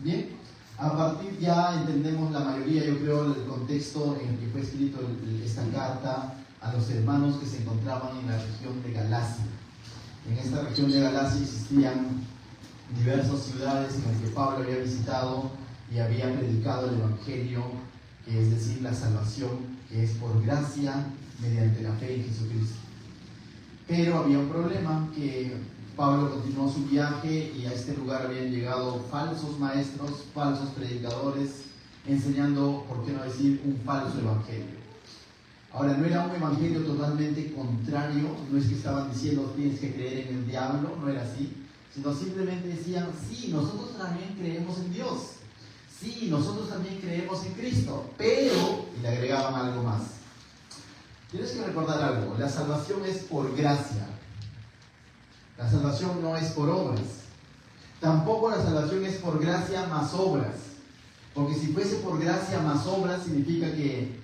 Bien, a partir ya entendemos la mayoría, yo creo, el contexto en el que fue escrito esta carta a los hermanos que se encontraban en la región de Galacia. En esta región de Galacia existían diversas ciudades en las que Pablo había visitado y había predicado el Evangelio, que es decir, la salvación, que es por gracia mediante la fe en Jesucristo. Pero había un problema, que Pablo continuó su viaje y a este lugar habían llegado falsos maestros, falsos predicadores, enseñando, por qué no decir, un falso evangelio. Ahora, no era un evangelio totalmente contrario, no es que estaban diciendo tienes que creer en el diablo, no era así, sino simplemente decían, sí, nosotros también creemos en Dios, sí, nosotros también creemos en Cristo, pero, y le agregaban algo más. Tienes que recordar algo, la salvación es por gracia, la salvación no es por obras, tampoco la salvación es por gracia más obras, porque si fuese por gracia más obras significa que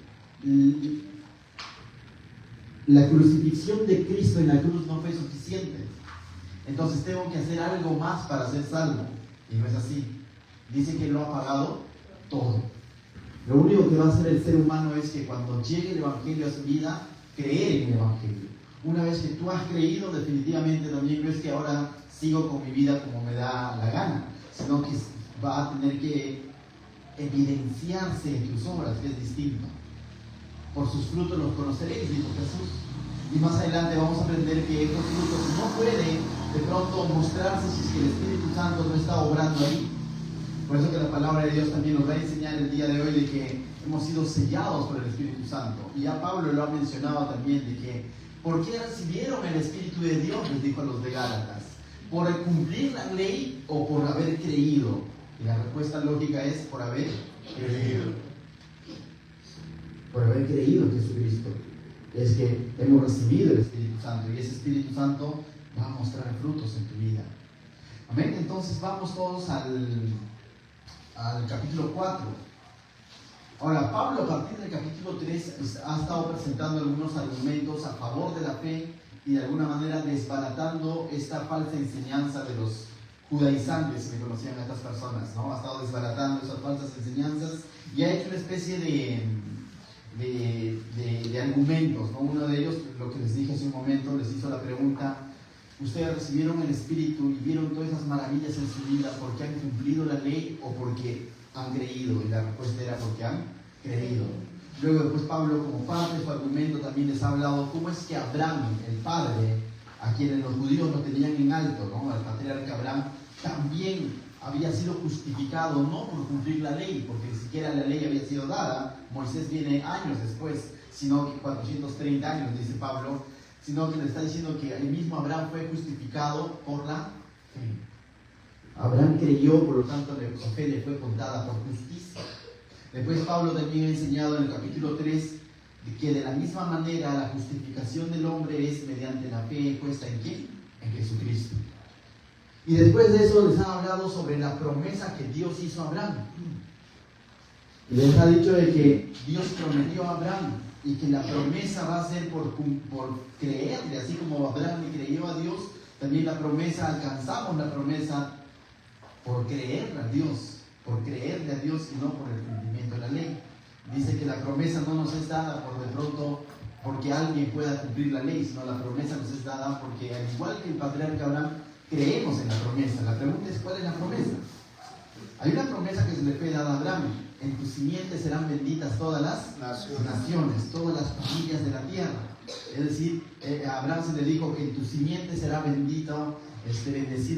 la crucifixión de Cristo en la cruz no fue suficiente. Entonces tengo que hacer algo más para ser salvo. Y no es así. Dice que lo ha pagado todo. Lo único que va a hacer el ser humano es que cuando llegue el Evangelio a su vida, creer en el Evangelio. Una vez que tú has creído, definitivamente también no es que ahora sigo con mi vida como me da la gana, sino que va a tener que evidenciarse en tus obras, que es distinto. Por sus frutos los conoceréis, dijo Jesús. Y más adelante vamos a aprender que estos frutos no pueden de pronto mostrarse si es que el Espíritu Santo no está obrando ahí. Por eso que la palabra de Dios también nos va a enseñar el día de hoy de que hemos sido sellados por el Espíritu Santo. Y ya Pablo lo ha mencionado también, de que ¿por qué recibieron el Espíritu de Dios? Les dijo a los de Gálatas. ¿Por cumplir la ley o por haber creído? Y la respuesta lógica es por haber creído. Por haber creído en Jesucristo, es que hemos recibido el Espíritu Santo y ese Espíritu Santo va a mostrar frutos en tu vida. Amén. Entonces vamos todos al capítulo 4. Ahora, Pablo a partir del capítulo 3 ha estado presentando algunos argumentos a favor de la fe y de alguna manera desbaratando esta falsa enseñanza de los judaizantes que conocían a estas personas, ¿no? Ha estado desbaratando esas falsas enseñanzas y ha hecho una especie de argumentos, ¿no? Uno de ellos, lo que les dije hace un momento, les hizo la pregunta: ¿ustedes recibieron el Espíritu y vieron todas esas maravillas en su vida porque han cumplido la ley o porque han creído? Y la respuesta era porque han creído. Luego después Pablo, como parte de su argumento, también les ha hablado cómo es que Abraham, el padre, a quienes los judíos lo tenían en alto, ¿no? El patriarca Abraham también había sido justificado no por cumplir la ley, porque ni siquiera la ley había sido dada. Moisés viene años después, sino que 430 años, dice Pablo, sino que le está diciendo que el mismo Abraham fue justificado por la fe. Abraham creyó, por lo tanto su fe le fue contada por justicia. Después Pablo también ha enseñado en el capítulo 3 de que de la misma manera la justificación del hombre es mediante la fe puesta en ¿quién? En Jesucristo. Y después de eso les ha hablado sobre la promesa que Dios hizo a Abraham. Y les ha dicho de que Dios prometió a Abraham y que la promesa va a ser por creerle, así como Abraham le creyó a Dios, también la promesa, alcanzamos la promesa por creerle a Dios y no por el cumplimiento de la ley. Dice que la promesa no nos es dada por de pronto porque alguien pueda cumplir la ley, sino la promesa nos es dada porque, al igual que el patriarca Abraham, creemos en la promesa. La pregunta es: ¿cuál es la promesa? Hay una promesa que se le fue dada a Abraham: en tu simiente serán benditas todas las naciones, todas las familias de la tierra. Es decir, a Abraham se le dijo que en tu simiente será bendecido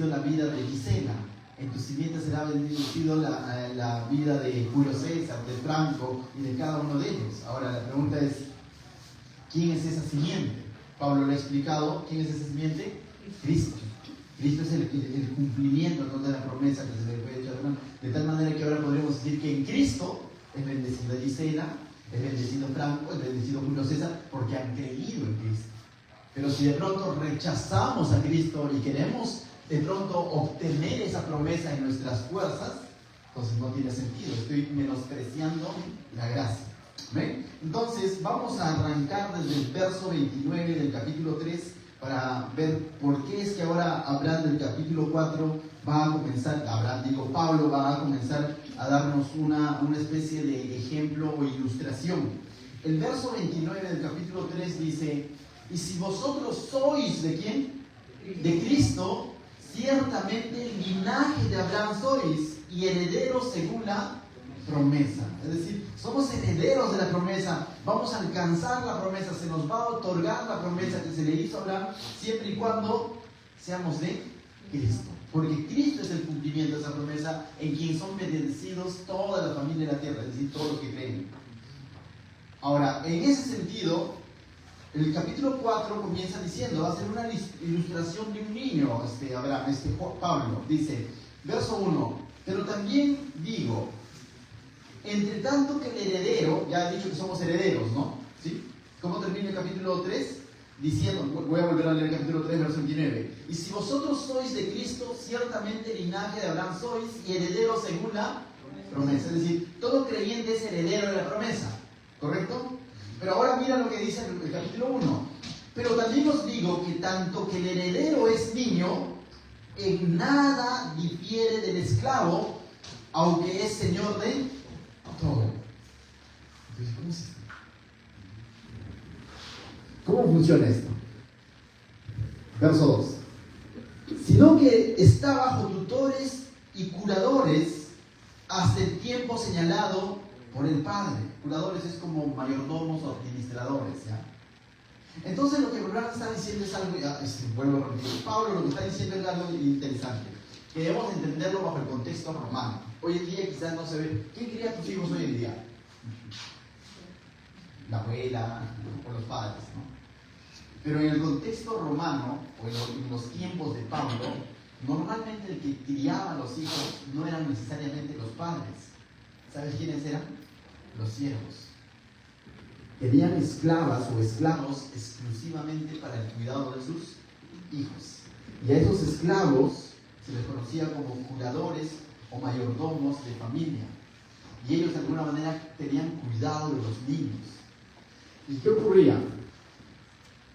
la vida de Gisela, en tu simiente será bendecido la vida de Julio César, de Franco y de cada uno de ellos. Ahora la pregunta es: ¿quién es esa simiente? Pablo le ha explicado. ¿Quién es esa simiente? Cristo. Cristo es el cumplimiento, ¿no?, de la promesa que se le fue hecha a Abraham. De tal manera que ahora podríamos decir que en Cristo es bendecida Gisela, es bendecido Franco, es bendecido Julio César, porque han creído en Cristo. Pero si de pronto rechazamos a Cristo y queremos de pronto obtener esa promesa en nuestras fuerzas, entonces no tiene sentido, estoy menospreciando la gracia. ¿Ven? Entonces vamos a arrancar desde el verso 29 del capítulo 3 para ver por qué es que ahora, hablando del capítulo 4, va a comenzar, Pablo va a comenzar a darnos una especie de ejemplo o ilustración. El verso 29 del capítulo 3 dice: y si vosotros sois ¿de quién? De Cristo, ciertamente el linaje de Abraham sois y herederos según la promesa. Es decir, somos herederos de la promesa, vamos a alcanzar la promesa, se nos va a otorgar la promesa que se le hizo a Abraham, siempre y cuando seamos de Cristo. Porque Cristo es el cumplimiento de esa promesa, en quien son bendecidos toda la familia de la tierra, es decir, todos los que creen. Ahora, en ese sentido, el capítulo 4 comienza diciendo, va a ser una ilustración de un niño, Abraham, Pablo, dice, verso 1, pero también digo, entre tanto que el heredero, ya he dicho que somos herederos, ¿no? ¿Sí? ¿Cómo termina el capítulo 3? Diciendo, voy a volver a leer el capítulo 3, verso 29. Y si vosotros sois de Cristo, ciertamente linaje de Abraham sois y herederos según la promesa. Es decir, todo creyente es heredero de la promesa, ¿correcto? Pero ahora mira lo que dice el capítulo 1. Pero también os digo que tanto que el heredero es niño, en nada difiere del esclavo, aunque es señor de todo. Entonces, ¿cómo es esto? ¿Cómo funciona esto? Verso 2. Sino que está bajo tutores y curadores hasta el tiempo señalado por el Padre. Curadores es como mayordomos o administradores, ¿ya? Entonces lo que Abraham está diciendo es algo, vuelvo a repetir, Pablo lo que está diciendo es algo interesante, que debemos entenderlo bajo el contexto romano. Hoy en día quizás no se ve. ¿Quién cría a tus hijos hoy en día? La abuela o los padres, ¿no? Pero en el contexto romano, o en los tiempos de Pablo, normalmente el que criaba a los hijos no eran necesariamente los padres. ¿Sabes quiénes eran? Los siervos. Tenían esclavas o esclavos exclusivamente para el cuidado de sus hijos. Y a esos esclavos se les conocía como cuidadores o mayordomos de familia. Y ellos de alguna manera tenían cuidado de los niños. ¿Y qué ocurría?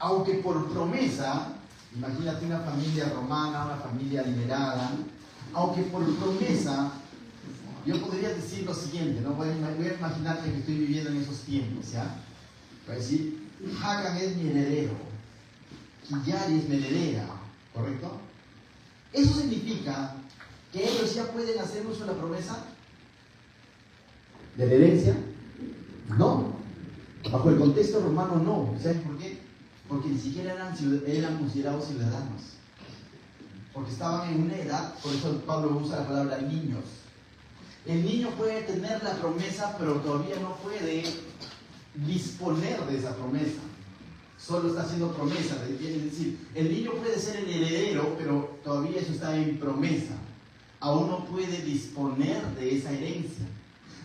Aunque por promesa, imagínate una familia romana, una familia liberada, aunque por promesa, yo podría decir lo siguiente, ¿no? Voy a imaginar que estoy viviendo en esos tiempos, ¿ya? Voy a decir, Hagan es mi heredero, Kiyari es mi heredera, ¿correcto? Eso significa que ellos ya pueden hacer uso de la promesa de la herencia. No, bajo el contexto romano no. ¿Sabes por qué? Porque ni siquiera eran considerados ciudadanos, porque estaban en una edad, por eso Pablo usa la palabra niños. El niño puede tener la promesa, pero todavía no puede disponer de esa promesa. Solo está haciendo promesa. Es decir, el niño puede ser el heredero, pero todavía eso está en promesa. Aún no puede disponer de esa herencia.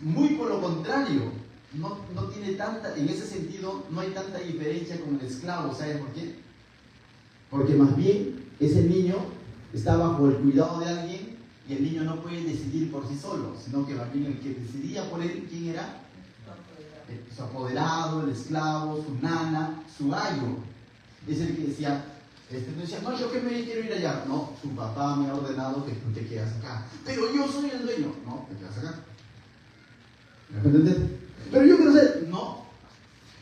Muy por lo contrario, no tiene tanta, en ese sentido, no hay tanta diferencia con el esclavo. ¿Sabes por qué? Porque más bien ese niño está bajo el cuidado de alguien y el niño no puede decidir por sí solo, sino que más bien el que decidía por él, ¿quién era? Su apoderado, el esclavo, su nana, su ayo. Es el que decía, no, yo que me quiero ir allá. No, tu papá me ha ordenado que tú te quedas acá. Pero yo soy el dueño. No, te quedas acá. ¿Me entiendes? Pero yo quiero ser. No.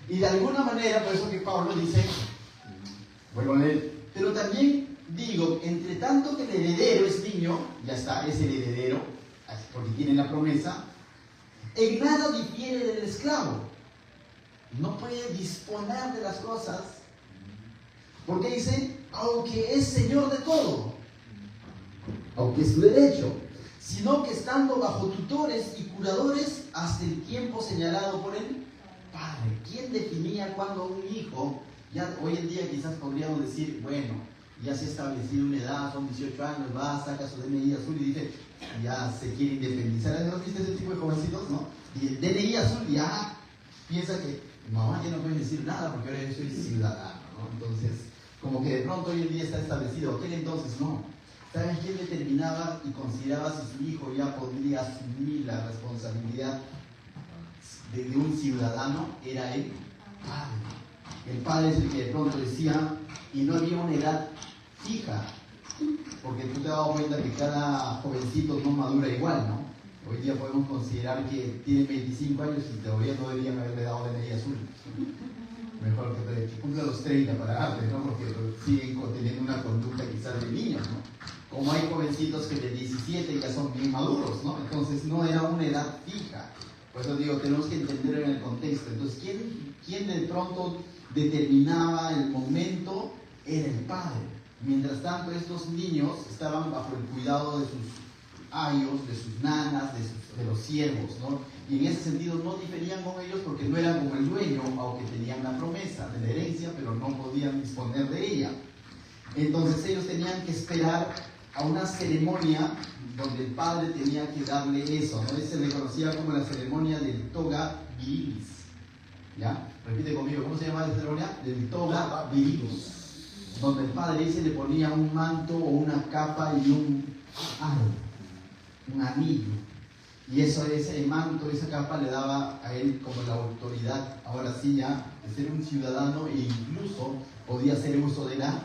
Y de alguna manera, por eso que Pablo dice, vuelvo a leer, pero también digo, entre tanto que el heredero es niño, ya está, es el heredero, porque tiene la promesa, en nada difiere del esclavo. No puede disponer de las cosas, porque dice, aunque es señor de todo, aunque es su derecho, sino que estando bajo tutores y curadores hasta el tiempo señalado por el Padre. ¿Quién definía cuándo un hijo, ya hoy en día quizás podríamos decir, bueno, ya se ha establecido una edad, son 18 años, va, saca su DNI azul y dice, ya se quiere independizar? ¿No viste ese tipo de jovencitos, no? Y el DNI azul ya piensa que, mamá, ya no pueden decir nada porque ahora yo soy ciudadano, ¿no? Entonces, como que de pronto hoy en día está establecido, aquel entonces no. ¿Saben quién determinaba y consideraba si su hijo ya podría asumir la responsabilidad de un ciudadano? Era el padre. El padre es el que de pronto decía, y no había una edad fija, porque tú te has dado cuenta que cada jovencito no madura igual, ¿no? Hoy día podemos considerar que tiene 25 años y todavía no deberían haberle dado DNI azul. Mejor que cumpla los 30 para darle, ¿no? Porque siguen teniendo una conducta quizás de niños, ¿no? Como hay jovencitos que de 17 ya son bien maduros, ¿no? Entonces no era una edad fija. Por eso digo, tenemos que entender en el contexto. Entonces, ¿quién de pronto determinaba el momento? Era el padre. Mientras tanto, estos niños estaban bajo el cuidado de sus ayos, de sus nanas, de los siervos, ¿no? Y en ese sentido no diferían con ellos porque no eran como el dueño, aunque tenían la promesa de la herencia, pero no podían disponer de ella. Entonces ellos tenían que esperar a una ceremonia donde el padre tenía que darle eso, ¿no? Se le conocía como la ceremonia del toga virilis. ¿Ya? Repite conmigo, ¿cómo se llama la ceremonia? Del toga virilis. Donde el padre se le ponía un manto o una capa y un anillo. Y ese manto, esa capa le daba a él como la autoridad, ahora sí ya, de ser un ciudadano e incluso podía hacer uso de la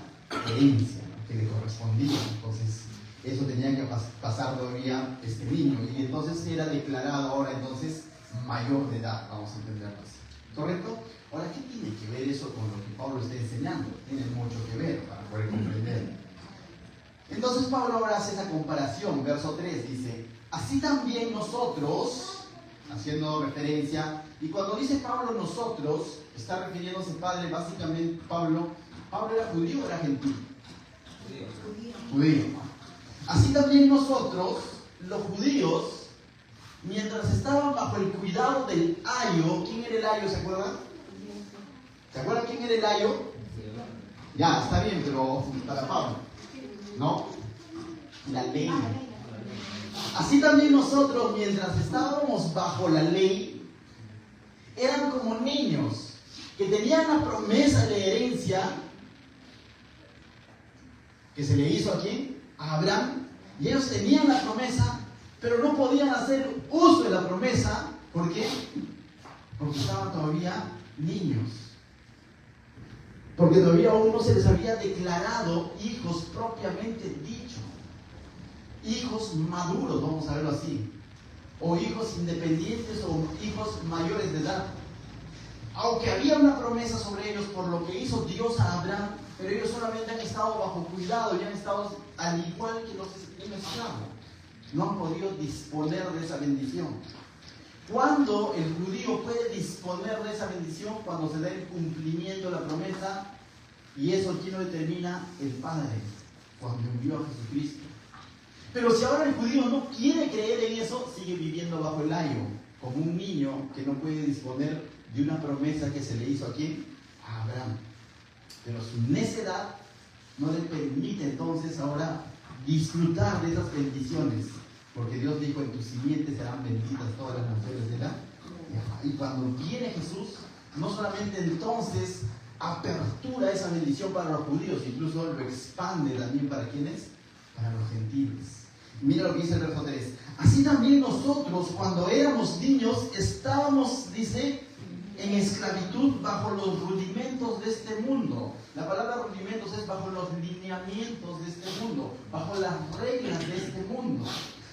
herencia, ¿no? Que le correspondía. Entonces, eso tenía que pasar todavía este niño. Y entonces era declarado ahora entonces mayor de edad, vamos a entenderlo así. ¿Correcto? Ahora, ¿qué tiene que ver eso con lo que Pablo está enseñando? Tiene mucho que ver para poder comprender. Entonces Pablo ahora hace esa comparación, verso 3 dice, así también nosotros, haciendo referencia, y cuando dice Pablo nosotros, está refiriéndose padre, básicamente Pablo era judío o era gentil. Judío. Así también nosotros, los judíos, mientras estaban bajo el cuidado del ayo, ¿quién era el ayo? ¿Se acuerdan? ¿Se acuerdan quién era el ayo? Ya, está bien, pero para Pablo, ¿no? La ley. Así también nosotros, mientras estábamos bajo la ley, eran como niños que tenían la promesa de herencia que se le hizo aquí a Abraham, y ellos tenían la promesa, pero no podían hacer uso de la promesa. ¿Por qué? Porque estaban todavía niños. Porque todavía aún no se les había declarado hijos propiamente dicho. Hijos maduros, vamos a verlo así. O hijos independientes o hijos mayores de edad. Aunque había una promesa sobre ellos por lo que hizo Dios a Abraham, pero ellos solamente han estado bajo cuidado y han estado al igual que los esclavos. No han podido disponer de esa bendición. ¿Cuándo el judío puede disponer de esa bendición? Cuando se da el cumplimiento de la promesa, y eso ¿quién lo determina? El Padre, cuando envió a Jesucristo. Pero si ahora el judío no quiere creer en eso, sigue viviendo bajo el ayo, como un niño que no puede disponer de una promesa que se le hizo ¿a quién? A Abraham. Pero su necedad no le permite entonces ahora disfrutar de esas bendiciones. Porque Dios dijo, en tus simientes serán benditas todas las naciones de la tierra. Y cuando viene Jesús, no solamente entonces apertura esa bendición para los judíos, incluso lo expande también para ¿quiénes? Para los gentiles. Mira lo que dice el verso 3. Así también nosotros, cuando éramos niños, estábamos, dice, en esclavitud bajo los rudimentos de este mundo. La palabra rudimentos es bajo los lineamientos de este mundo, bajo las reglas de este mundo.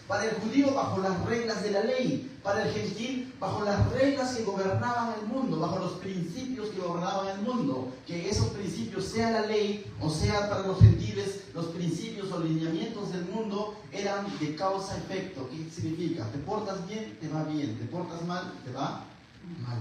Para el judío bajo las reglas de la ley, para el gentil bajo las reglas que gobernaban el mundo, bajo los principios que gobernaban el mundo. Que esos principios, sea la ley o sea para los gentiles, los principios o lineamientos del mundo eran de causa-efecto. ¿Qué significa? Te portas bien, te va bien. Te portas mal, te va mal.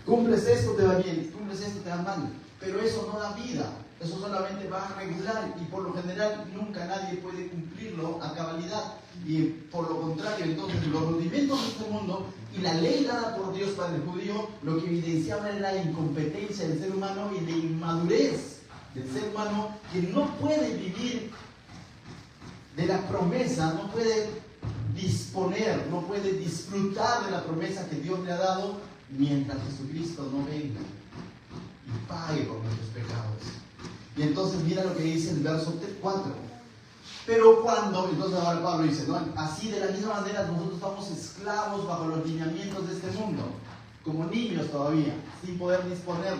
Cumples esto, te va bien. Cumples esto, te va mal. Pero eso no da vida. Eso solamente va a regular y por lo general nunca nadie puede cumplirlo a cabalidad. Y por lo contrario, entonces los rudimentos de este mundo y la ley dada por Dios para el judío lo que evidenciaba era la incompetencia del ser humano y la inmadurez del ser humano, que no puede vivir de la promesa, no puede disponer, no puede disfrutar de la promesa que Dios le ha dado mientras Jesucristo no venga y pague por nuestros pecados. Y entonces mira lo que dice el verso 4. Pero cuando, entonces ahora Pablo dice, ¿no? Así de la misma manera nosotros estamos esclavos bajo los lineamientos de este mundo, como niños todavía, sin poder disponer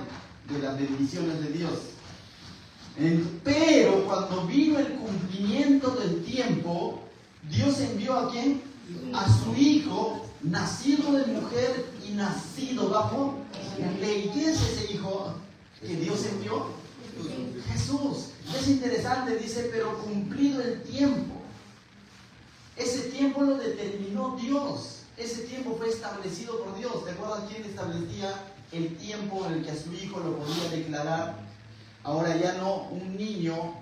de las bendiciones de Dios. Pero cuando vino el cumplimiento del tiempo, Dios envió ¿a quién? A su Hijo, nacido de mujer y nacido bajo la ley. ¿Quién es ese Hijo que Dios envió? Jesús. Es interesante, dice, pero cumplido el tiempo. Ese tiempo lo determinó Dios. Ese tiempo fue establecido por Dios. ¿Te acuerdas quién establecía el tiempo en el que a su Hijo lo podía declarar? Ahora ya no un niño,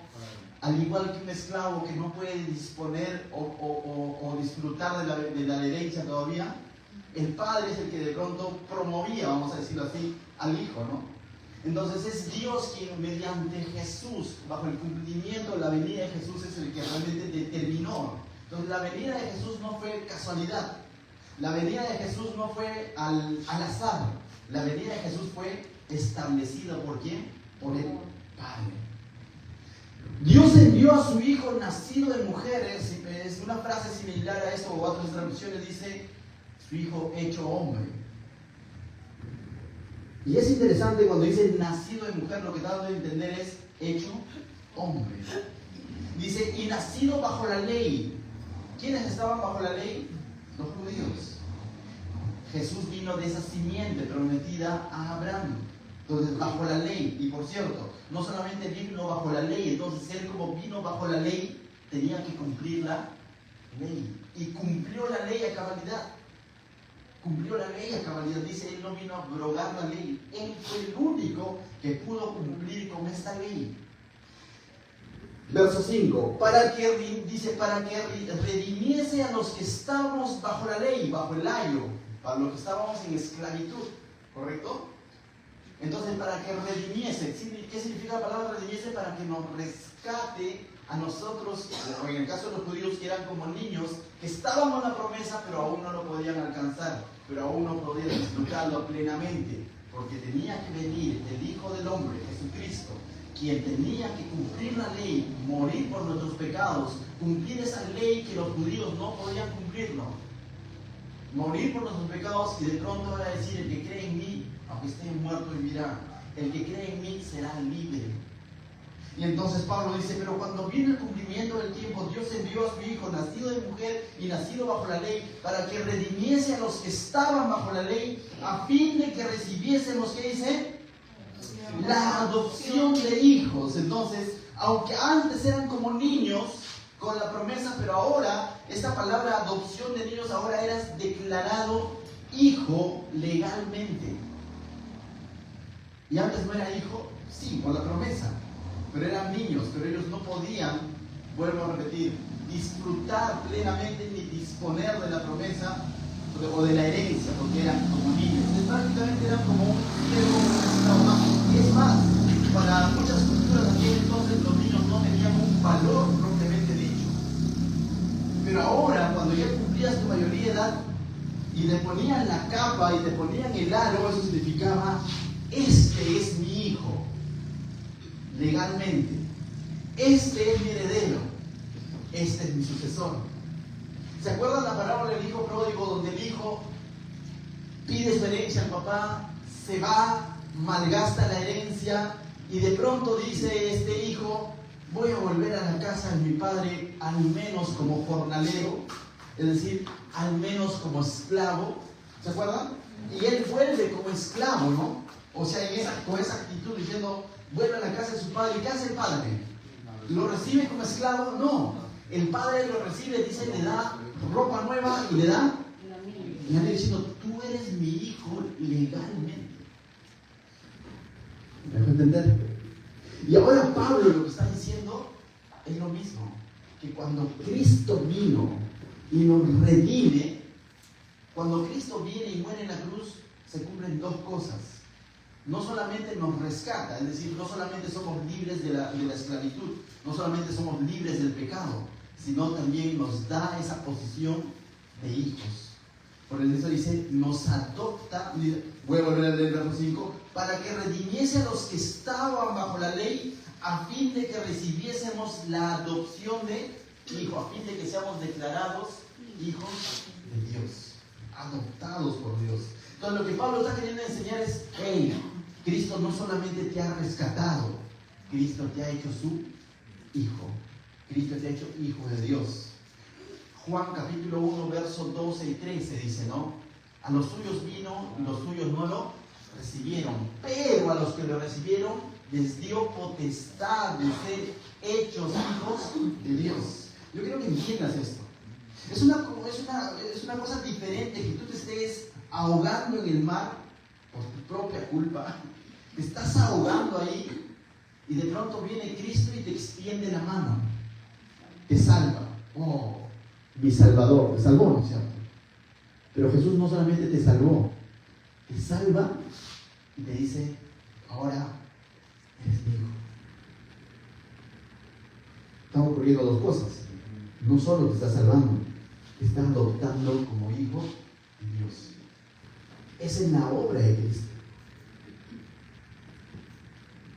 al igual que un esclavo que no puede disponer o disfrutar de la herencia todavía. El padre es el que de pronto promovía, vamos a decirlo así, al hijo, ¿no? Entonces es Dios quien mediante Jesús, bajo el cumplimiento, la venida de Jesús es el que realmente determinó. Entonces la venida de Jesús no fue casualidad. La venida de Jesús no fue al azar. La venida de Jesús fue establecida ¿por quién? Por el Padre. Dios envió a su Hijo nacido de mujeres. Es una frase similar a esto, o otras traducciones dice su Hijo hecho hombre. Y es interesante cuando dice nacido de mujer, lo que está dando a entender es hecho hombre. Dice, y nacido bajo la ley. ¿Quiénes estaban bajo la ley? Los judíos. Jesús vino de esa simiente prometida a Abraham. Entonces, bajo la ley. Y por cierto, no solamente vino bajo la ley, entonces él como vino bajo la ley, tenía que cumplir la ley. Y cumplió la ley a cabalidad. Cumplió la ley a cabalidad. Dice, él no vino a abrogar la ley. Él fue el único que pudo cumplir con esta ley. Verso 5. Para que redimiese a los que estábamos bajo la ley, bajo el ayo, para los que estábamos en esclavitud. ¿Correcto? Entonces, para que redimiese. ¿Qué significa la palabra redimiese? Para que nos rescate a nosotros, o en el caso de los judíos que eran como niños, que estaban en la promesa, pero aún no lo podían alcanzar, pero aún no podían disfrutarlo plenamente, porque tenía que venir el Hijo del Hombre, Jesucristo, quien tenía que cumplir la ley, morir por nuestros pecados, cumplir esa ley que los judíos no podían cumplirlo, morir por nuestros pecados y de pronto ahora decir, el que cree en mí, aunque esté muerto vivirá, el que cree en mí será libre. Y entonces Pablo dice, pero cuando vino el cumplimiento del tiempo, Dios envió a su Hijo, nacido de mujer y nacido bajo la ley, para que redimiese a los que estaban bajo la ley, a fin de que recibiésemos, ¿qué dice? La adopción de hijos. Entonces, aunque antes eran como niños con la promesa, pero ahora, esta palabra adopción de niños, ahora eras declarado hijo legalmente. Y antes no era hijo, sí, con la promesa, pero eran niños, pero ellos no podían, vuelvo a repetir, disfrutar plenamente ni disponer de la promesa o de la herencia, porque eran como niños. Entonces, prácticamente eran como un esclavo más. Y es más, para muchas culturas también entonces los niños no tenían un valor propiamente dicho. Pero ahora, cuando ya cumplías tu mayoría de edad y te ponían la capa y te ponían el aro, eso significaba, este es mi hijo, legalmente. Este es mi heredero. Este es mi sucesor. ¿Se acuerdan la parábola del hijo pródigo, donde el hijo pide su herencia al papá, se va, malgasta la herencia y de pronto dice este hijo, voy a volver a la casa de mi padre al menos como jornalero, es decir, al menos como esclavo? ¿Se acuerdan? Y él vuelve como esclavo, ¿no? O sea, con esa actitud diciendo, vuelve a la casa de su padre. ¿Y qué hace el padre? ¿Lo recibe como esclavo? No. El padre lo recibe, dice, le da ropa nueva y le da y le diciendo, tú eres mi hijo legalmente. ¿Me dejo entender? Y ahora Pablo lo que está diciendo es lo mismo, que cuando Cristo vino y nos redime, cuando Cristo viene y muere en la cruz, se cumplen dos cosas. No solamente nos rescata, es decir, no solamente somos libres de la esclavitud, no solamente somos libres del pecado, sino también nos da esa posición de hijos. Por eso dice, nos adopta, voy a volver a leer el verso 5, para que redimiese a los que estaban bajo la ley, a fin de que recibiésemos la adopción de hijo, a fin de que seamos declarados hijos de Dios, adoptados por Dios. Entonces lo que Pablo está queriendo enseñar es, hey, Cristo no solamente te ha rescatado, Cristo te ha hecho su hijo. Cristo te ha hecho hijo de Dios. Juan capítulo 1, versos 12 y 13 dice, ¿no? A los suyos vino y los suyos no lo recibieron, pero a los que lo recibieron les dio potestad de ser hechos hijos de Dios. Yo quiero que entiendas esto. Es una cosa diferente que tú te estés ahogando en el mar por tu propia culpa. Te estás ahogando ahí y de pronto viene Cristo y te extiende la mano. Te salva. Oh, mi Salvador. Te salvó, ¿no es cierto? Pero Jesús no solamente te salvó, te salva y te dice, ahora eres mi hijo. Están ocurriendo dos cosas. No solo te está salvando, te está adoptando como hijo de Dios. Esa es la obra de Cristo.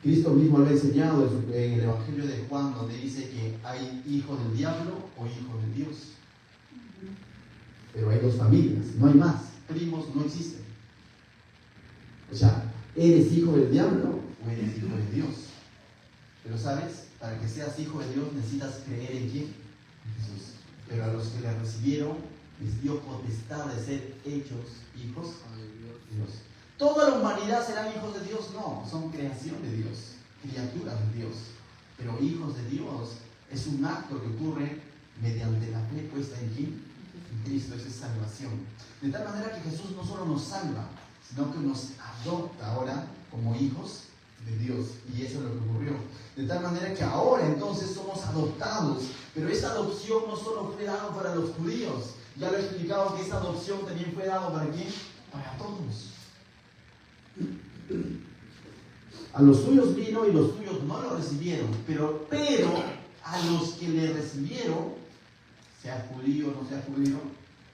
Cristo mismo lo ha enseñado en el Evangelio de Juan, donde dice que hay hijos del diablo o hijos de Dios. Pero hay dos familias, no hay más. Primos no existen. O sea, ¿eres hijo del diablo o eres hijo de Dios? Pero sabes, para que seas hijo de Dios necesitas creer en quién, en Jesús. Pero a los que le recibieron les dio potestad de ser hechos hijos de Dios. ¿Toda la humanidad serán hijos de Dios? No, son creación de Dios, criaturas de Dios. Pero hijos de Dios es un acto que ocurre mediante la fe puesta en quién. Cristo, esa es salvación. De tal manera que Jesús no solo nos salva, sino que nos adopta ahora como hijos de Dios. Y eso es lo que ocurrió. De tal manera que ahora entonces somos adoptados. Pero esa adopción no solo fue dada para los judíos. Ya lo he explicado que esa adopción también fue dada para quién? Para todos. A los suyos vino y los suyos no lo recibieron. Pero a los que le recibieron, sea judío o no sea judío,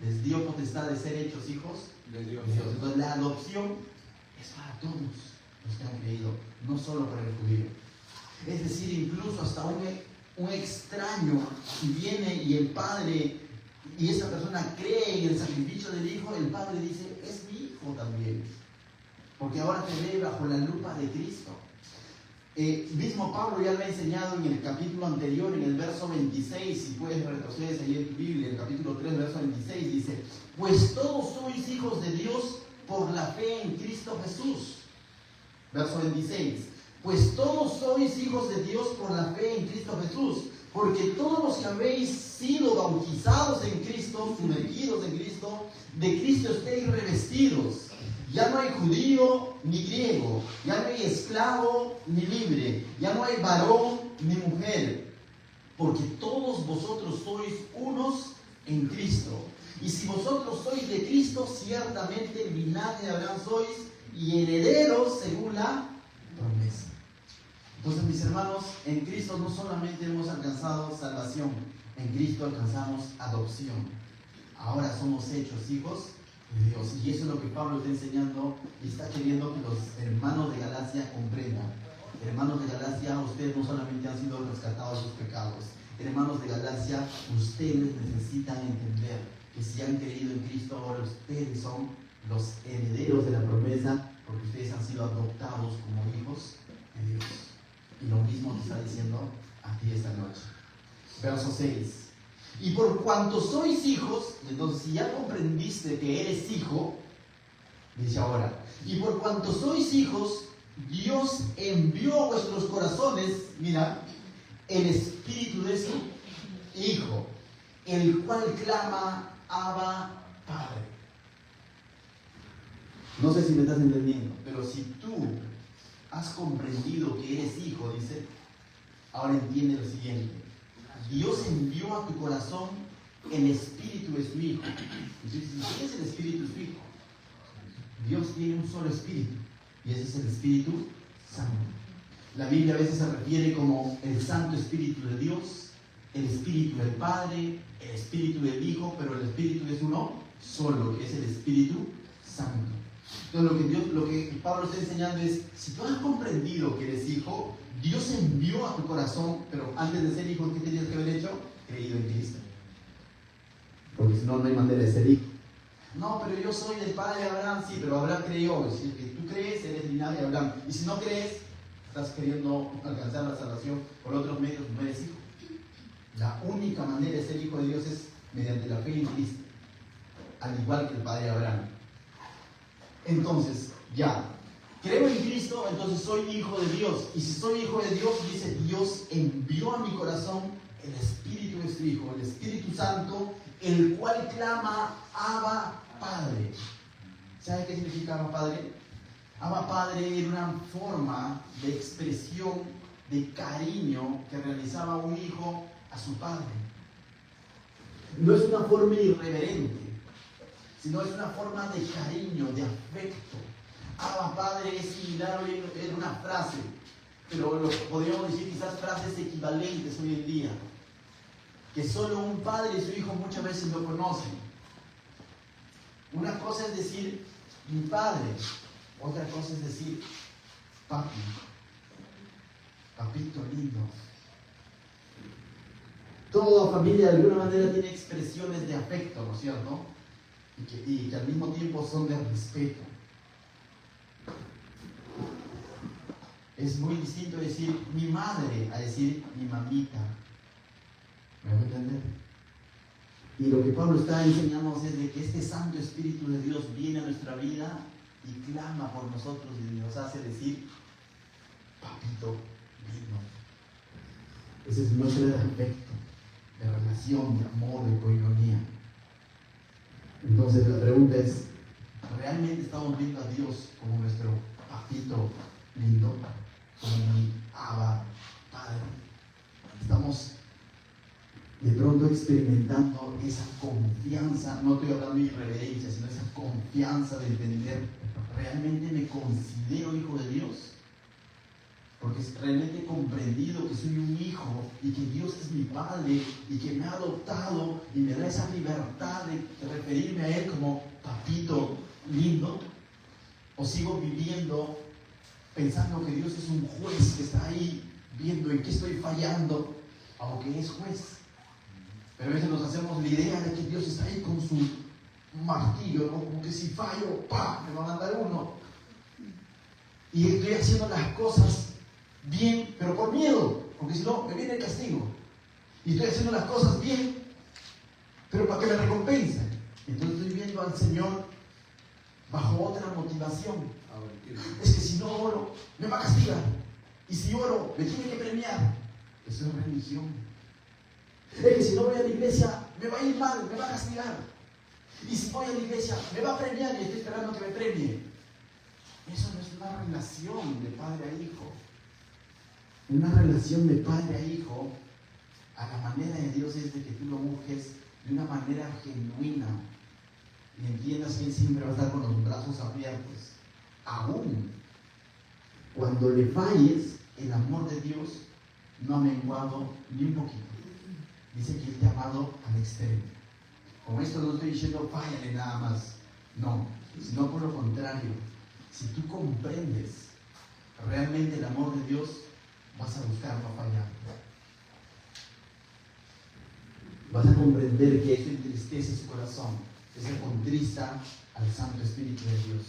les dio potestad de ser hechos hijos de Dios. Entonces la adopción es para todos los que han creído, no solo para el judío. Es decir, incluso hasta un extraño, si viene y el padre y esa persona cree en el sacrificio del hijo, el padre dice, es mi hijo también, porque ahora te ve bajo la lupa de Cristo. Mismo Pablo ya lo ha enseñado en el capítulo anterior, en el verso 26, si puedes retroceder ahí en tu Biblia, en el capítulo 3, verso 26, dice, pues todos sois hijos de Dios por la fe en Cristo Jesús. Verso 26, pues todos sois hijos de Dios por la fe en Cristo Jesús, porque todos los que habéis sido bautizados en Cristo, sumergidos en Cristo, de Cristo estéis revestidos. Ya no hay judío ni griego, ya no hay esclavo ni libre, ya no hay varón ni mujer, porque todos vosotros sois unos en Cristo. Y si vosotros sois de Cristo, ciertamente el linaje de Abraham sois y herederos según la promesa. Entonces, mis hermanos, en Cristo no solamente hemos alcanzado salvación, en Cristo alcanzamos adopción. Ahora somos hechos hijos de Dios. Y eso es lo que Pablo está enseñando y está queriendo que los hermanos de Galacia comprendan. Hermanos de Galacia, ustedes no solamente han sido rescatados de sus pecados. Hermanos de Galacia, ustedes necesitan entender que si han creído en Cristo, ahora ustedes son los herederos de la promesa, porque ustedes han sido adoptados como hijos de Dios. Y lo mismo te está diciendo a ti esta noche. Verso 6. Y por cuanto sois hijos, entonces si ya comprendiste que eres hijo, dice ahora, y por cuanto sois hijos, Dios envió a vuestros corazones, mira, el espíritu de su Hijo, el cual clama, Abba, Padre. No sé si me estás entendiendo, pero si tú has comprendido que eres hijo, dice, ahora entiende lo siguiente. Dios envió a tu corazón el espíritu de su Hijo. Entonces, ¿qué es el espíritu de su Hijo? Dios tiene un solo espíritu, y ese es el Espíritu Santo. La Biblia a veces se refiere como el Santo Espíritu de Dios, el Espíritu del Padre, el Espíritu del Hijo, pero el Espíritu es uno solo, que es el Espíritu Santo. Entonces lo que Pablo está enseñando es, si tú has comprendido que eres hijo, Dios envió a tu corazón, pero antes de ser hijo, ¿qué tenías que haber hecho? Creído en Cristo. Porque si no, no hay manera de ser hijo. No, pero yo soy del padre de Abraham, sí, pero Abraham creyó. Si tú crees, eres linaje de Abraham. Y si no crees, estás queriendo alcanzar la salvación por otros medios, no eres hijo. La única manera de ser hijo de Dios es mediante la fe en Cristo, al igual que el padre Abraham. Entonces, ya, creo en Cristo, entonces soy hijo de Dios. Y si soy hijo de Dios, dice, Dios envió a mi corazón el Espíritu de su Hijo, el Espíritu Santo, el cual clama, Abba, Padre. ¿Sabe qué significa Abba, Padre? Abba, Padre era una forma de expresión de cariño que realizaba un hijo a su padre. No es una forma irreverente, sino es una forma de cariño, de afecto. Abba, Padre es similar hoy en una frase, pero podríamos decir quizás frases equivalentes hoy en día, que solo un padre y su hijo muchas veces lo conocen. Una cosa es decir mi padre, otra cosa es decir papi, papito lindo. Toda familia de alguna manera tiene expresiones de afecto, ¿no es cierto? Y que al mismo tiempo son de respeto. Es muy distinto decir mi madre a decir mi mamita. ¿Me voy a entender? Y lo que Pablo está enseñándonos es de que este Santo Espíritu de Dios viene a nuestra vida y clama por nosotros y nos hace decir papito lindo. Esa es muestra de afecto, de relación, de amor, de coinonía. Entonces la pregunta es, ¿realmente estamos viendo a Dios como nuestro papito lindo? Como mi Abba, Padre. Estamos de pronto experimentando esa confianza, no estoy hablando de irreverencia, sino esa confianza de entender, ¿realmente me considero hijo de Dios? Porque realmente he comprendido que soy un hijo y que Dios es mi Padre y que me ha adoptado y me da esa libertad de referirme a Él como papito lindo. ¿O sigo viviendo pensando que Dios es un juez que está ahí viendo en qué estoy fallando, aunque es juez? Pero a veces nos hacemos la idea de que Dios está ahí con su martillo, ¿no? Como que si fallo, ¡pah!, me va a mandar uno. Y estoy haciendo las cosas bien, pero por miedo, porque si no, me viene el castigo. Y estoy haciendo las cosas bien, pero para que me recompensen. Entonces estoy viendo al Señor bajo otra motivación. Es que si no oro, me va a castigar. Y si oro, me tiene que premiar. Eso es religión. Es que si no voy a la iglesia, me va a ir mal, me va a castigar. Y si voy a la iglesia, me va a premiar y estoy esperando que me premie. Eso no es una relación de padre a hijo. Una relación de padre a hijo, a la manera de Dios, es de que tú lo busques de una manera genuina y entiendas que Él siempre va a estar con los brazos abiertos. Aún cuando le falles, el amor de Dios no ha menguado ni un poquito. Dice que Él te ha amado al extremo. Con esto no estoy diciendo fállale nada más, no, sino por lo contrario. Si tú comprendes realmente el amor de Dios, vas a buscar no fallar. Vas a comprender que eso entristece su corazón, eso contrista al Santo Espíritu de Dios.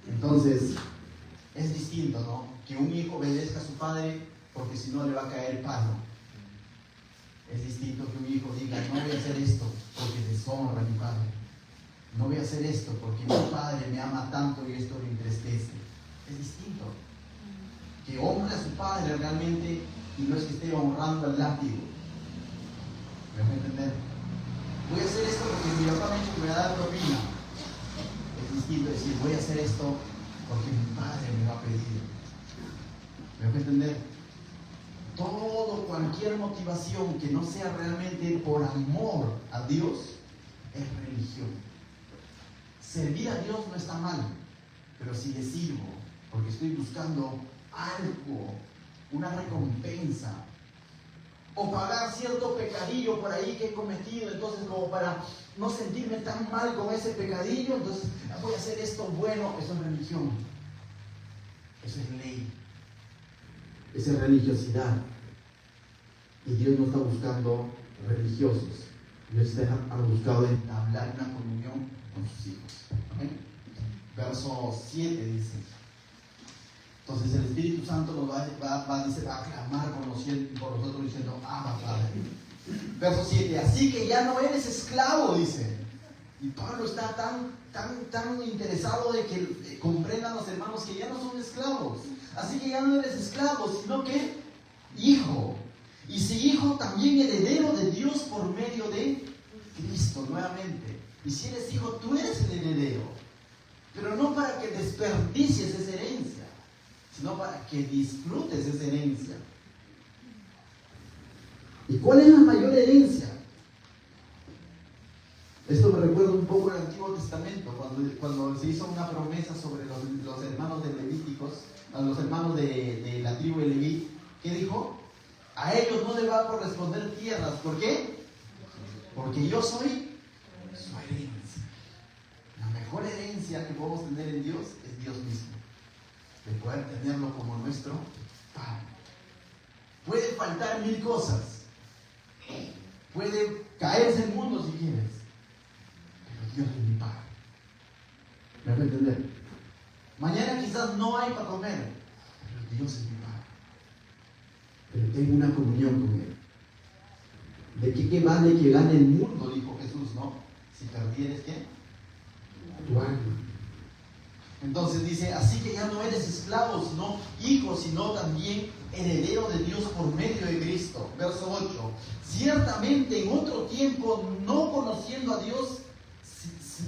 Entonces, es distinto, ¿no? Que un hijo obedezca a su padre porque si no le va a caer palo. Es distinto que un hijo diga, no voy a hacer esto porque deshonra a mi padre. No voy a hacer esto porque mi padre me ama tanto y esto le entristece. Es distinto. Que honre a su padre realmente y no es que esté honrando al látigo. ¿Me voy a entender? Voy a hacer esto porque mi papá me dijo que me va a dar propina. Es distinto decir, voy a hacer esto porque mi padre me va a pedir. ¿Me voy a entender? Cualquier motivación que no sea realmente por amor a Dios es religión. Servir a Dios no está mal, pero si le sirvo porque estoy buscando algo, una recompensa, o pagar cierto pecadillo por ahí que he cometido, entonces como para no sentirme tan mal con ese pecadillo, entonces voy a hacer esto bueno, eso es religión, eso es ley, esa es religiosidad. Y Dios no está buscando religiosos, Dios está buscando entablar una comunión con sus hijos. ¿Okay? Verso 7 dice: Entonces el Espíritu Santo nos va a clamar por nosotros diciendo, Abba, Padre. Verso 7, así que ya no eres esclavo, dice. Y Pablo está tan interesado de que comprendan los hermanos que ya no son esclavos. Así que ya no eres esclavo, sino que hijo. Y si hijo, también heredero de Dios por medio de Cristo, nuevamente. Y si eres hijo, tú eres el heredero. Pero no para que desperdicies esa herencia, sino para que disfrutes esa herencia. ¿Y cuál es la mayor herencia? Esto me recuerda un poco al Antiguo Testamento, cuando se hizo una promesa sobre los hermanos de Levíticos, a los hermanos de la tribu de Leví. ¿Qué dijo? A ellos no les va a corresponder tierras. ¿Por qué? Porque yo soy su herencia. La mejor herencia que podemos tener en Dios es Dios mismo. De poder tenerlo como nuestro Padre. Puede faltar 1000 cosas. Puede caerse el mundo si quieres. Dios es mi Padre. ¿Me voy a entender? Mañana quizás no hay para comer, pero Dios es mi Padre. Pero tengo una comunión con Él. ¿De qué vale que gane el mundo? Dijo Jesús, ¿no? Si perdieres, ¿qué? Tu alma. Entonces dice, así que ya no eres esclavo, sino hijo, sino también heredero de Dios por medio de Cristo. Verso 8. Ciertamente en otro tiempo, no conociendo a Dios,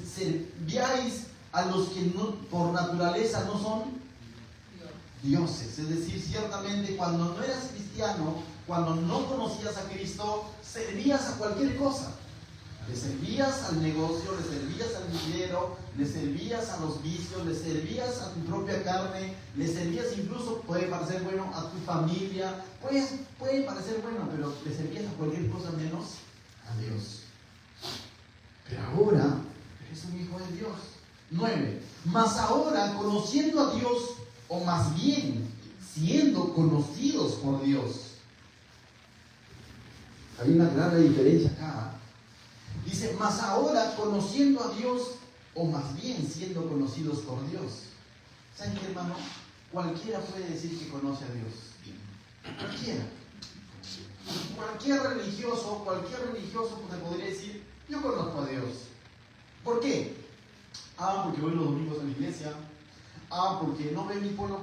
servíais a los que no, por naturaleza no son dioses. Es decir, ciertamente cuando no eras cristiano, cuando no conocías a Cristo, servías a cualquier cosa. Le servías al negocio, le servías al dinero, le servías a los vicios, le servías a tu propia carne, le servías incluso, puede parecer bueno, a tu familia, puede parecer bueno, pero le servías a cualquier cosa menos a Dios. Pero ahora eres un hijo de Dios. 9. Mas ahora, conociendo a Dios, o más bien, siendo conocidos por Dios. Hay una clara diferencia acá. Dice, mas ahora, conociendo a Dios, o más bien, siendo conocidos por Dios. ¿Saben qué, hermano? Cualquiera puede decir que conoce a Dios. Cualquiera. Cualquier religioso te podría decir, yo conozco a Dios. ¿Por qué? Porque voy los domingos a la iglesia. Porque no ve mi pueblo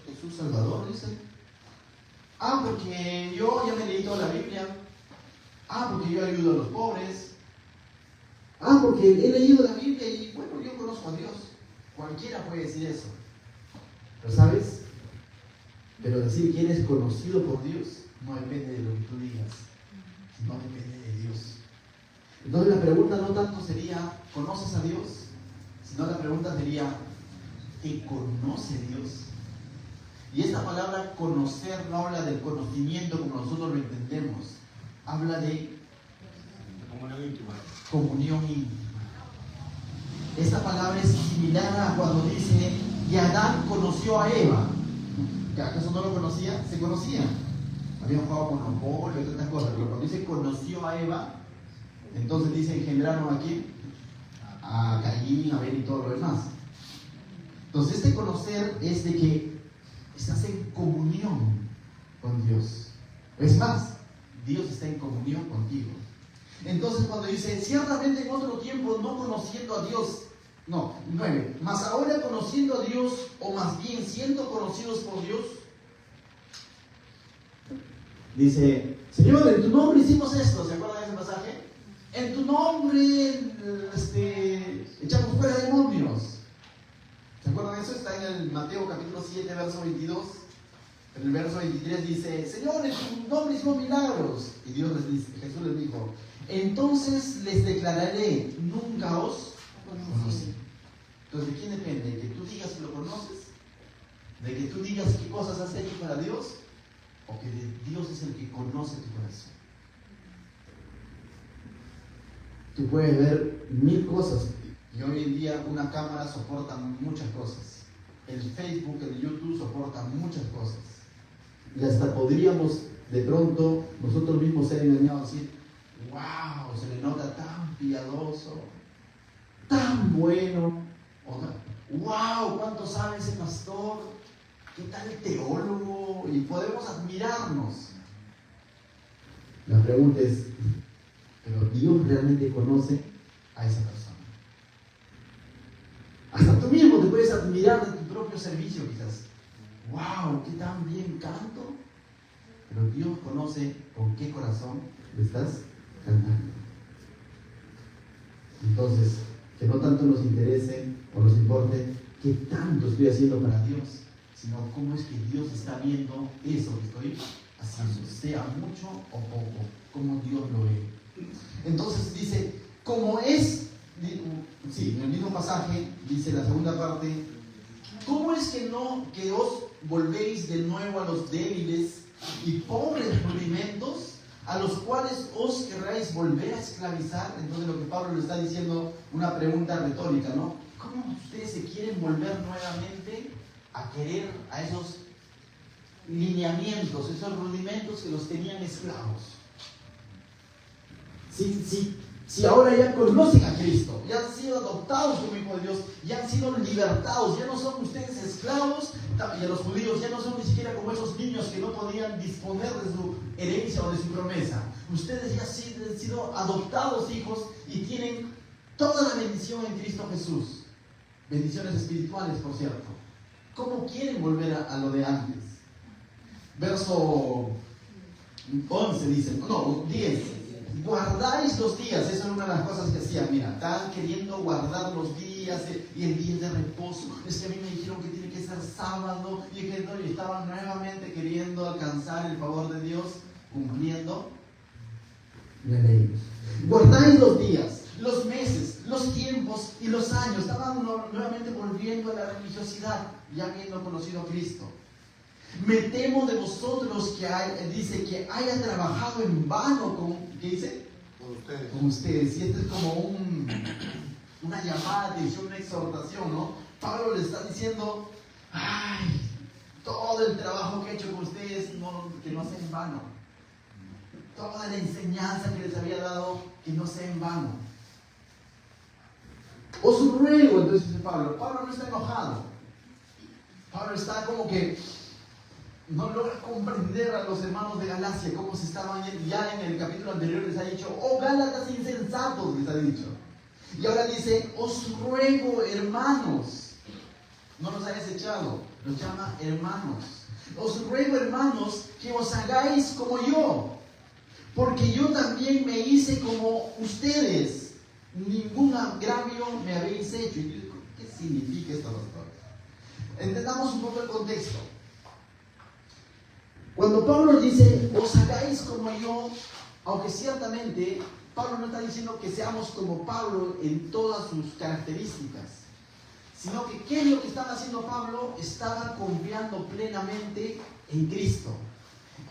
Jesús Salvador, dice. Porque yo ya me leí toda la Biblia. Porque yo ayudo a los pobres. Porque he leído la Biblia y bueno, yo conozco a Dios. Cualquiera puede decir eso. ¿Pero sabes? Pero decir que eres conocido por Dios no depende de lo que tú digas, sino depende de Dios. Entonces la pregunta no tanto sería, ¿conoces a Dios? Sino la pregunta sería, ¿te conoce Dios? Y esta palabra conocer no habla del conocimiento como nosotros lo entendemos. Habla de comunión íntima. Esta palabra es similar a cuando dice, y Adán conoció a Eva. ¿Acaso no lo conocía? Se conocían. Habían jugado con Monopolio y tantas cosas, pero cuando dice conoció a Eva, entonces dice engendraron aquí a Caín, a Abel y todo lo demás. Entonces este conocer es de que estás en comunión con Dios. Es más, Dios está en comunión contigo. Entonces cuando dice, ciertamente en otro tiempo no conociendo a Dios, 9, mas ahora conociendo a Dios, o más bien siendo conocidos por Dios, dice, Señor, en tu nombre hicimos esto. ¿Se acuerdan de ese pasaje? En tu nombre echamos fuera demonios. ¿Se acuerdan de eso? Está en el Mateo capítulo 7, verso 22. En el verso 23 dice, Señor, en tu nombre hicimos milagros. Y Jesús les dijo, entonces les declararé, nunca os conocí. Entonces, ¿de quién depende? ¿De que tú digas que lo conoces? ¿De que tú digas qué cosas has hecho para Dios? ¿O que Dios es el que conoce tu corazón? Tú puedes ver 1000 cosas. Y hoy en día una cámara soporta muchas cosas. El Facebook, el YouTube soportan muchas cosas. Y hasta podríamos de pronto nosotros mismos ser engañados y decir, wow, se le nota tan piadoso, tan bueno. O, wow, ¿cuánto sabe ese pastor? ¿qué tal el teólogo? Y podemos admirarnos. La pregunta es, ¿pero Dios realmente conoce a esa persona? Hasta tú mismo te puedes admirar de tu propio servicio quizás. ¡Wow! ¡Qué tan bien canto! Pero Dios conoce con qué corazón le estás cantando. Entonces, que no tanto nos interese o nos importe qué tanto estoy haciendo para Dios, sino cómo es que Dios está viendo eso que estoy haciendo, sea mucho o poco, cómo Dios lo ve. Entonces dice, como es, sí, en el mismo pasaje, dice la segunda parte, ¿cómo es que os volvéis de nuevo a los débiles y pobres rudimentos, a los cuales os querráis volver a esclavizar? Entonces lo que Pablo le está diciendo, una pregunta retórica, ¿no? ¿Cómo ustedes se quieren volver nuevamente a querer a esos lineamientos, esos rudimentos que los tenían esclavos? Si ahora ya conocen a Cristo, ya han sido adoptados como hijos de Dios, ya han sido libertados, ya no son ustedes esclavos, y a los judíos ya no son ni siquiera como esos niños que no podían disponer de su herencia o de su promesa. Ustedes ya han sido adoptados hijos y tienen toda la bendición en Cristo Jesús. Bendiciones espirituales, por cierto. ¿Cómo quieren volver a lo de antes? Verso 11 dice, no, 10. Guardáis los días, eso es una de las cosas que hacían. Mira, estaban queriendo guardar los días y el día de reposo. Es que a mí me dijeron que tiene que ser sábado y que no, y estaban nuevamente queriendo alcanzar el favor de Dios, cumpliendo la ley. Guardáis los días, los meses, los tiempos y los años. Estaban nuevamente volviendo a la religiosidad, ya habiendo conocido a Cristo. Me temo de vosotros dice que haya trabajado en vano con, ¿qué dice? Con ustedes. Y esto es como una llamada de atención, una exhortación, ¿no? Pablo le está diciendo, ay, todo el trabajo que he hecho con ustedes, que no sea en vano. Toda la enseñanza que les había dado, que no sea en vano. Os ruego, entonces dice Pablo no está enojado. Pablo está como que no logra comprender a los hermanos de Galacia cómo se estaban, ya en el capítulo anterior les ha dicho, oh Gálatas insensatos, les ha dicho. Y ahora dice, os ruego hermanos, no los hayas echado, los llama hermanos. Os ruego hermanos que os hagáis como yo, porque yo también me hice como ustedes, ningún agravio me habéis hecho. Y yo digo, ¿qué significa esto, pastor? Entendamos un poco el contexto. Cuando Pablo dice, os hagáis como yo, aunque ciertamente Pablo no está diciendo que seamos como Pablo en todas sus características, sino que ¿qué es lo que estaba haciendo Pablo? Estaba confiando plenamente en Cristo.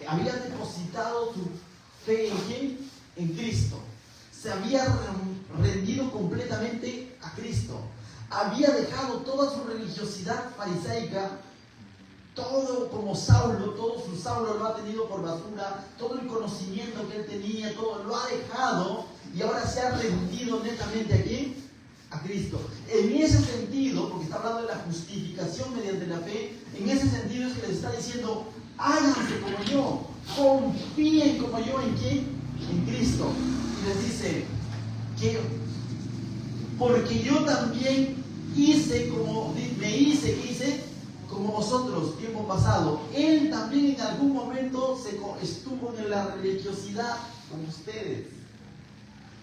Había depositado su fe en ¿quién? En Cristo. Se había rendido completamente a Cristo. Había dejado toda su religiosidad farisaica, todo como Saulo, todo su Saulo lo ha tenido por basura, todo el conocimiento que él tenía, todo lo ha dejado y ahora se ha rendido netamente ¿a quién? A Cristo. En ese sentido, porque está hablando de la justificación mediante la fe, en ese sentido es que les está diciendo, háganse como yo, confíen como yo en ¿quién? En Cristo. Y les dice que porque yo también hice como vosotros, tiempo pasado. Él también en algún momento estuvo en la religiosidad con ustedes.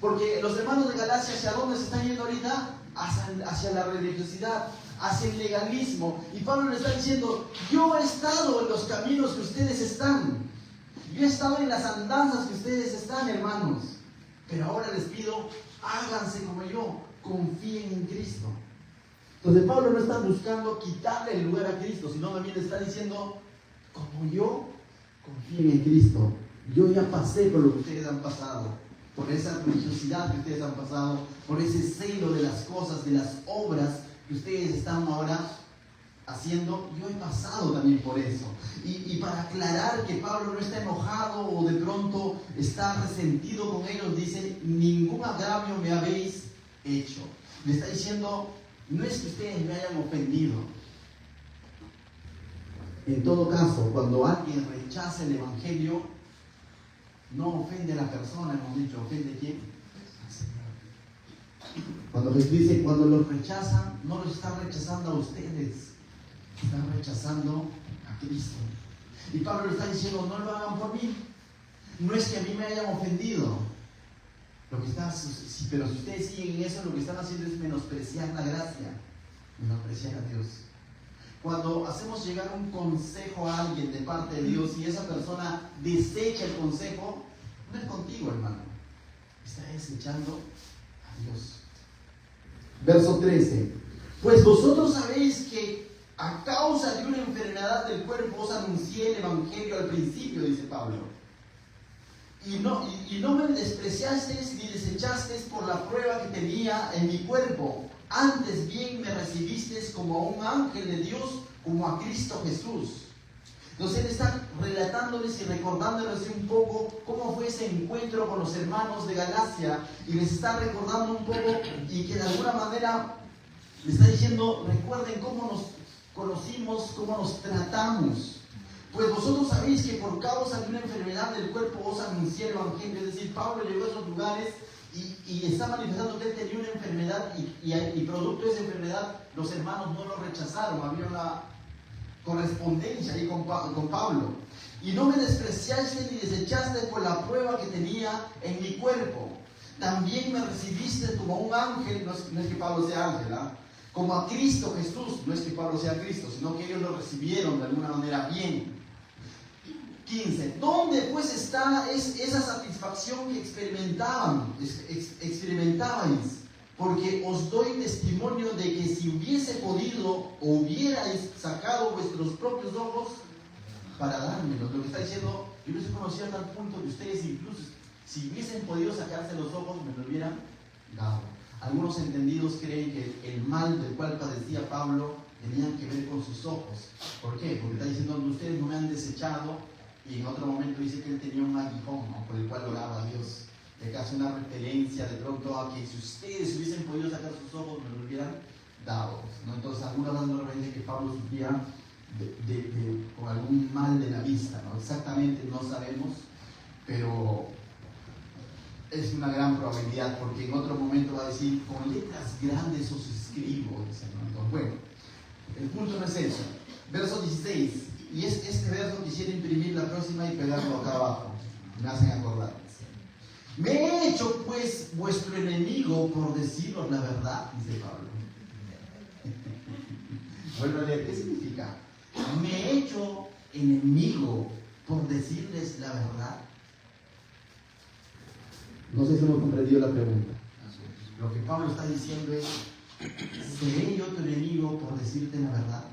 Porque los hermanos de Galacia, ¿hacia dónde se están yendo ahorita? Hacia la religiosidad, hacia el legalismo. Y Pablo le está diciendo, yo he estado en los caminos que ustedes están. Yo he estado en las andanzas que ustedes están, hermanos. Pero ahora les pido, háganse como yo, confíen en Cristo. Entonces Pablo no está buscando quitarle el lugar a Cristo, sino también le está diciendo, como yo, confíen en Cristo. Yo ya pasé por lo que ustedes han pasado, por esa religiosidad que ustedes han pasado, por ese celo de las cosas, de las obras que ustedes están ahora haciendo. Yo he pasado también por eso. Y para aclarar que Pablo no está enojado o de pronto está resentido con ellos, dice, ningún agravio me habéis hecho. Le está diciendo, no es que ustedes me hayan ofendido, En todo caso, cuando alguien rechaza el Evangelio, no ofende a la persona, hemos dicho, ¿ofende a quién? Al Señor. Cuando Jesús dice, cuando los rechazan, no los están rechazando a ustedes, están rechazando a Cristo. Y Pablo le está diciendo, no lo hagan por mí. No es que a mí me hayan ofendido. Pero si ustedes siguen eso, lo que están haciendo es menospreciar la gracia, menospreciar a Dios. Cuando hacemos llegar un consejo a alguien de parte de Dios y esa persona desecha el consejo, no es contigo, hermano. Está desechando a Dios. Verso 13. Pues vosotros sabéis que a causa de una enfermedad del cuerpo os anuncié el Evangelio al principio, dice Pablo. Y no me despreciasteis ni desechasteis por la prueba que tenía en mi cuerpo. Antes bien me recibisteis como a un ángel de Dios, como a Cristo Jesús. Entonces él está relatándoles y recordándoles un poco cómo fue ese encuentro con los hermanos de Galacia. Y les está recordando un poco y que de alguna manera le está diciendo, recuerden cómo nos conocimos, cómo nos tratamos. Pues vosotros sabéis que por causa de una enfermedad del cuerpo os anuncié el Evangelio. Es decir, Pablo llegó a esos lugares y está manifestando que él tenía una enfermedad y producto de esa enfermedad los hermanos no lo rechazaron. Había una correspondencia ahí con Pablo. Y no me despreciaste ni desechaste por la prueba que tenía en mi cuerpo. También me recibiste como a un ángel, no es que Pablo sea ángel, como a Cristo Jesús. No es que Pablo sea Cristo, sino que ellos lo recibieron de alguna manera bien. 15. ¿Dónde pues está esa satisfacción que experimentabais? Porque os doy testimonio de que si hubiese podido o hubierais sacado vuestros propios ojos para dármelos. Lo que está diciendo, yo los he conocido a tal punto que ustedes incluso, si hubiesen podido sacarse los ojos, me lo hubieran dado. Algunos entendidos creen que el mal del cual padecía Pablo tenía que ver con sus ojos. ¿Por qué? Porque está diciendo, ustedes no me han desechado. Y en otro momento dice que él tenía un aguijón, ¿no?, por el cual oraba a Dios. Le hace una repelencia de pronto a que si ustedes hubiesen podido sacar sus ojos, me lo hubieran dado, ¿no? Entonces algunos dan de repente que Pablo sufría con algún mal de la vista, ¿no? Exactamente no sabemos, pero es una gran probabilidad, porque en otro momento va a decir, con letras grandes os escribo, dice, ¿no? Entonces, bueno, el punto no es eso. Verso 16. Y este verso quisiera imprimir la próxima y pegarlo acá abajo. Me hacen acordar. Me he hecho pues vuestro enemigo por deciros la verdad, dice Pablo. Vuelvo a leer, ¿qué significa? Me he hecho enemigo por decirles la verdad. No sé si hemos comprendido la pregunta. Lo que Pablo está diciendo es, ¿seré yo tu enemigo por decirte la verdad?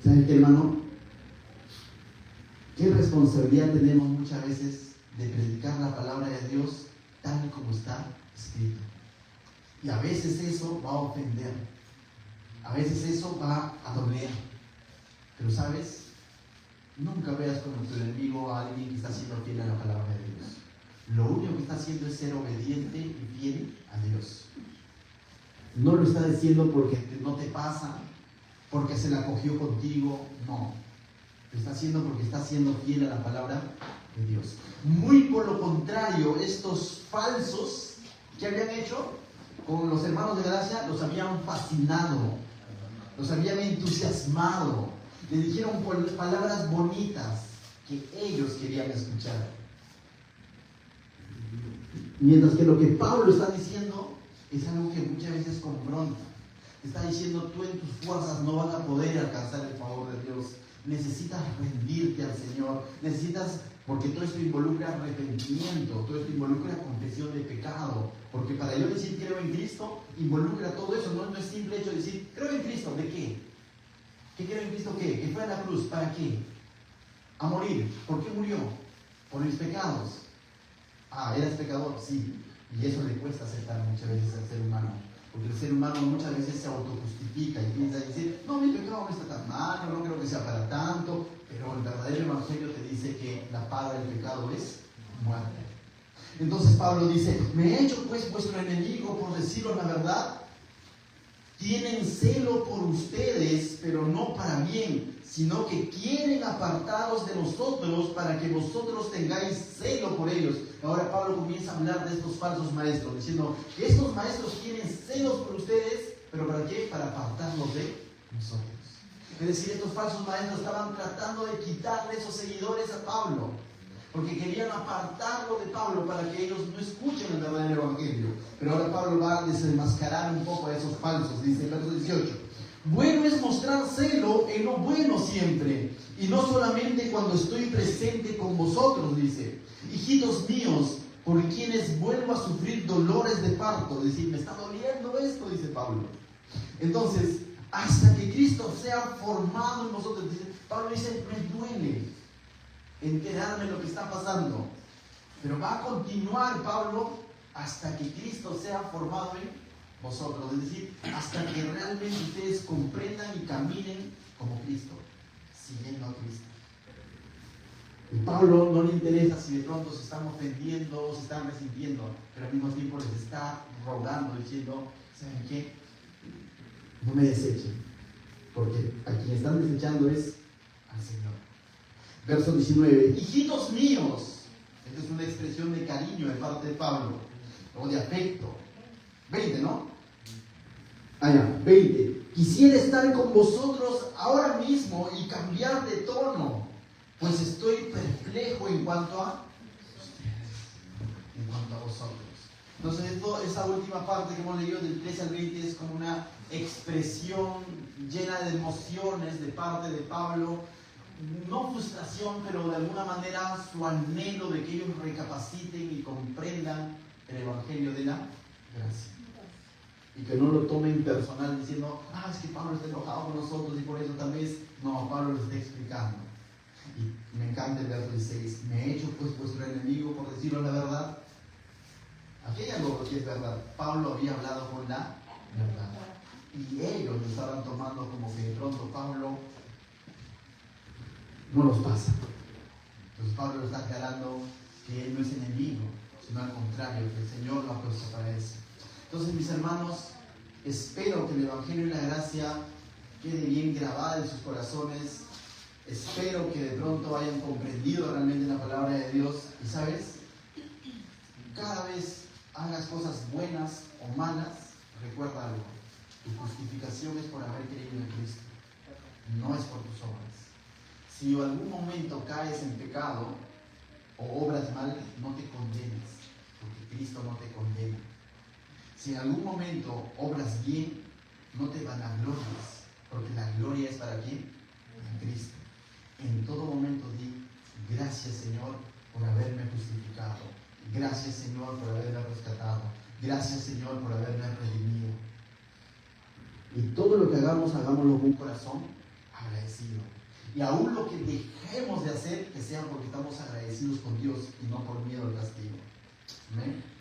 ¿Saben qué, hermano? ¿Qué responsabilidad tenemos muchas veces de predicar la palabra de Dios tal como está escrito? Y a veces eso va a ofender, a veces eso va a doler. Pero ¿sabes? Nunca veas como tu enemigo a alguien que está siendo fiel a la palabra de Dios. Lo único que está haciendo es ser obediente y fiel a Dios. No lo está diciendo porque no te pasa, porque se la cogió contigo, no. Lo está haciendo porque está siendo fiel a la palabra de Dios. Muy por lo contrario, estos falsos que habían hecho con los hermanos de Galacia, los habían fascinado, los habían entusiasmado, les dijeron palabras bonitas que ellos querían escuchar. Mientras que lo que Pablo está diciendo es algo que muchas veces confronta. Está diciendo, tú en tus fuerzas no vas a poder alcanzar el favor de Dios. Necesitas rendirte al Señor. Necesitas, porque todo esto involucra arrepentimiento, todo esto involucra confesión de pecado. Porque para yo decir creo en Cristo, involucra todo eso. No es simple hecho de decir, creo en Cristo, ¿de qué? ¿Qué creo en Cristo qué? ¿Que fue a la cruz? ¿Para qué? A morir. ¿Por qué murió? Por mis pecados. Ah, ¿eras pecador? Sí. Y eso le cuesta aceptar muchas veces al ser humano. Porque el ser humano muchas veces se autojustifica y piensa decir, no, mi pecado no está tan mal, no creo que sea para tanto, pero el verdadero evangelio te dice que la paga del pecado es muerte. Entonces Pablo dice, me he hecho pues vuestro enemigo por deciros la verdad. tienen celo por ustedes, pero no para bien, sino que quieren apartaros de nosotros para que vosotros tengáis celo por ellos. Ahora Pablo comienza a hablar de estos falsos maestros, diciendo que estos maestros tienen celos por ustedes, pero ¿para qué? Para apartarlos de nosotros. Es decir, estos falsos maestros estaban tratando de quitarle esos seguidores a Pablo, porque querían apartarlo de Pablo para que ellos no escuchen el verdadero evangelio. Pero ahora Pablo va a desenmascarar un poco a esos falsos. Dice el verso 18: bueno es mostrar celo en lo bueno siempre, y no solamente cuando estoy presente con vosotros, dice. Hijitos míos, por quienes vuelvo a sufrir dolores de parto. Es decir, me está doliendo esto, dice Pablo. Entonces, hasta que Cristo sea formado en vosotros, dice, Pablo dice, me duele enterarme de lo que está pasando, pero va a continuar Pablo hasta que Cristo sea formado en vosotros, es decir, hasta que realmente ustedes comprendan y caminen como Cristo, siguiendo a Cristo. Y Pablo no le interesa si de pronto se están ofendiendo o se están resintiendo, pero al mismo tiempo les está rogando, diciendo, ¿saben qué? No me desechen, porque a quien están desechando es al Señor. Verso 19: hijitos míos. Esta es una expresión de cariño de parte de Pablo, o de afecto. 20, ¿no? 20. Quisiera estar con vosotros ahora mismo y cambiar de tono, pues estoy perplejo en cuanto a ustedes, en cuanto a vosotros. Entonces, esa última parte que hemos leído del 13 al 20 es como una expresión llena de emociones de parte de Pablo. No frustración, pero de alguna manera su anhelo de que ellos recapaciten y comprendan el evangelio de la gracia. Y que no lo tomen personal diciendo, es que Pablo está enojado con nosotros y por eso tal vez. No, Pablo les está explicando. Y me encanta el verso 16: me he hecho pues vuestro enemigo por decirlo la verdad. Aquí hay algo que es verdad. Pablo había hablado con la verdad. Y ellos lo estaban tomando como que de pronto Pablo no los pasa. Entonces Pablo está aclarando que él no es enemigo, sino al contrario, que el Señor lo ha puesto para eso. Entonces, mis hermanos, espero que el Evangelio y la gracia quede bien grabada en sus corazones. Espero que de pronto hayan comprendido realmente la palabra de Dios. Y sabes, cada vez hagas cosas buenas o malas, recuerda algo: tu justificación es por haber creído en Cristo, no es por tus obras. Si en algún momento caes en pecado o obras mal, no te condenes, porque Cristo no te condena. Si en algún momento obras bien, no te vanaglories, porque la gloria es para quién? Para Cristo. En todo momento di, gracias Señor por haberme justificado, gracias Señor por haberme rescatado, gracias Señor por haberme redimido. Y todo lo que hagamos, hagámoslo con un corazón agradecido. Y aún lo que dejemos de hacer, que sea porque estamos agradecidos con Dios y no por miedo al castigo. Amén.